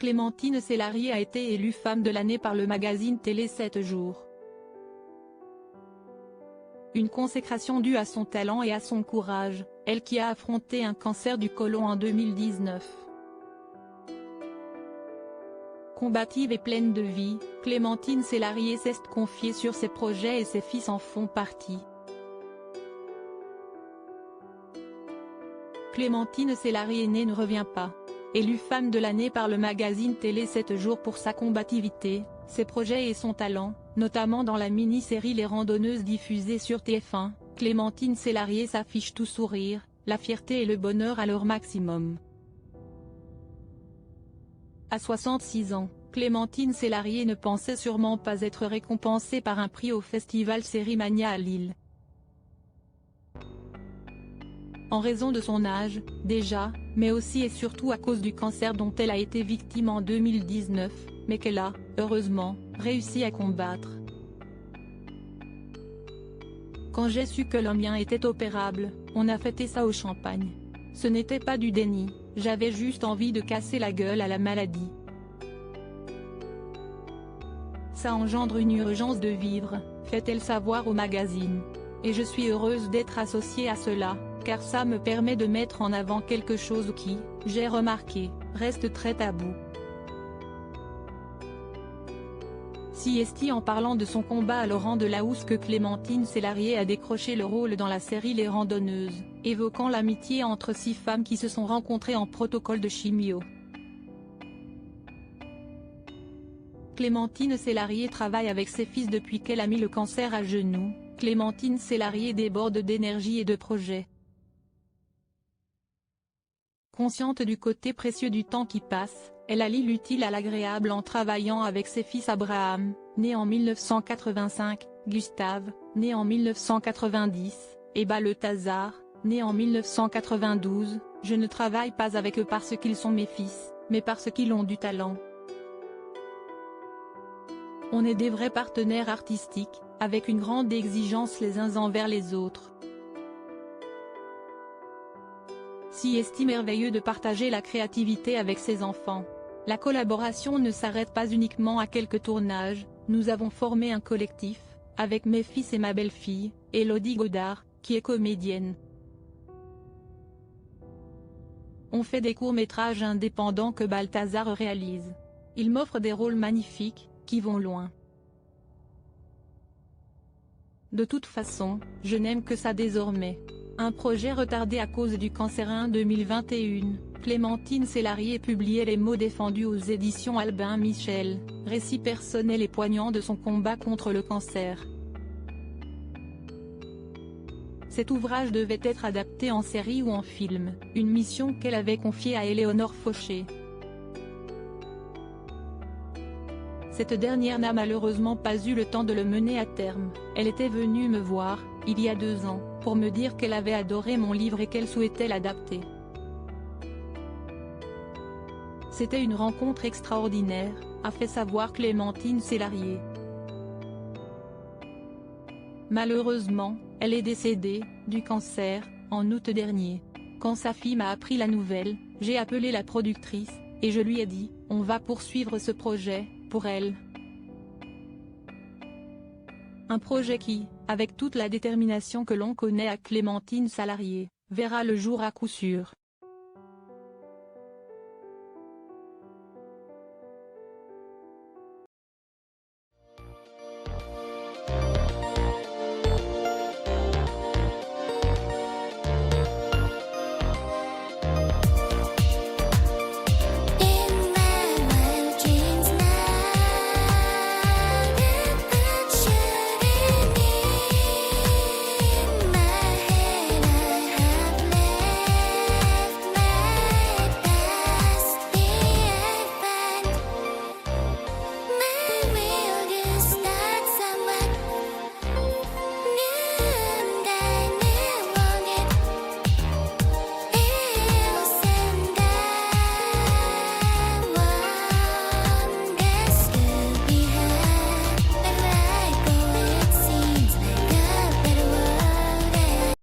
Clémentine Célarié a été élue femme de l'année par le magazine Télé 7 jours. Une consécration due à son talent et à son courage, elle qui a affronté un cancer du côlon en 2019. Combative et pleine de vie, Clémentine Célarié s'est confiée sur ses projets et ses fils en font partie. Clémentine Célarié ne revient pas. Élue femme de l'année par le magazine Télé 7 jours pour sa combativité, ses projets et son talent, notamment dans la mini-série Les Randonneuses diffusée sur TF1, Clémentine Célarié s'affiche tout sourire, la fierté et le bonheur à leur maximum. À 66 ans, Clémentine Célarié ne pensait sûrement pas être récompensée par un prix au festival Sérimania à Lille. En raison de son âge, déjà, mais aussi et surtout à cause du cancer dont elle a été victime en 2019, mais qu'elle a, heureusement, réussi à combattre. Quand j'ai su que le mien était opérable, on a fêté ça au champagne. Ce n'était pas du déni, j'avais juste envie de casser la gueule à la maladie. Ça engendre une urgence de vivre, fait-elle savoir au magazine. Et je suis heureuse d'être associée à cela, car ça me permet de mettre en avant quelque chose qui, j'ai remarqué, reste très tabou. Si est en parlant de son combat à Laurent Delahousse que Clémentine Célarié a décroché le rôle dans la série Les Randonneuses, évoquant l'amitié entre 6 femmes qui se sont rencontrées en protocole de chimio. Clémentine Célarié travaille avec ses fils depuis qu'elle a mis le cancer à genoux. Clémentine Célarié déborde d'énergie et de projets. Consciente du côté précieux du temps qui passe, elle allie l'utile à l'agréable en travaillant avec ses fils Abraham, né en 1985, Gustave, né en 1990, et Balthazar, né en 1992, je ne travaille pas avec eux parce qu'ils sont mes fils, mais parce qu'ils ont du talent. On est des vrais partenaires artistiques, avec une grande exigence les uns envers les autres. Si est merveilleux de partager la créativité avec ses enfants. La collaboration ne s'arrête pas uniquement à quelques tournages, nous avons formé un collectif, avec mes fils et ma belle-fille, Élodie Godard, qui est comédienne. On fait des courts-métrages indépendants que Balthazar réalise. Il m'offre des rôles magnifiques, qui vont loin. De toute façon, je n'aime que ça désormais. Un projet retardé à cause du cancer en 2021, Clémentine Célarié publiait Les mots défendus aux éditions Albin Michel, récit personnel et poignant de son combat contre le cancer. Cet ouvrage devait être adapté en série ou en film, une mission qu'elle avait confiée à Éléonore Fauché. Cette dernière n'a malheureusement pas eu le temps de le mener à terme. Elle était venue me voir, il y a 2 ans, pour me dire qu'elle avait adoré mon livre et qu'elle souhaitait l'adapter. C'était une rencontre extraordinaire, a fait savoir Clémentine Célarié. Malheureusement, elle est décédée, du cancer, en août dernier. Quand sa fille m'a appris la nouvelle, j'ai appelé la productrice, et je lui ai dit, on va poursuivre ce projet, pour elle. Un projet qui, avec toute la détermination que l'on connaît à Clémentine Célarié, verra le jour à coup sûr.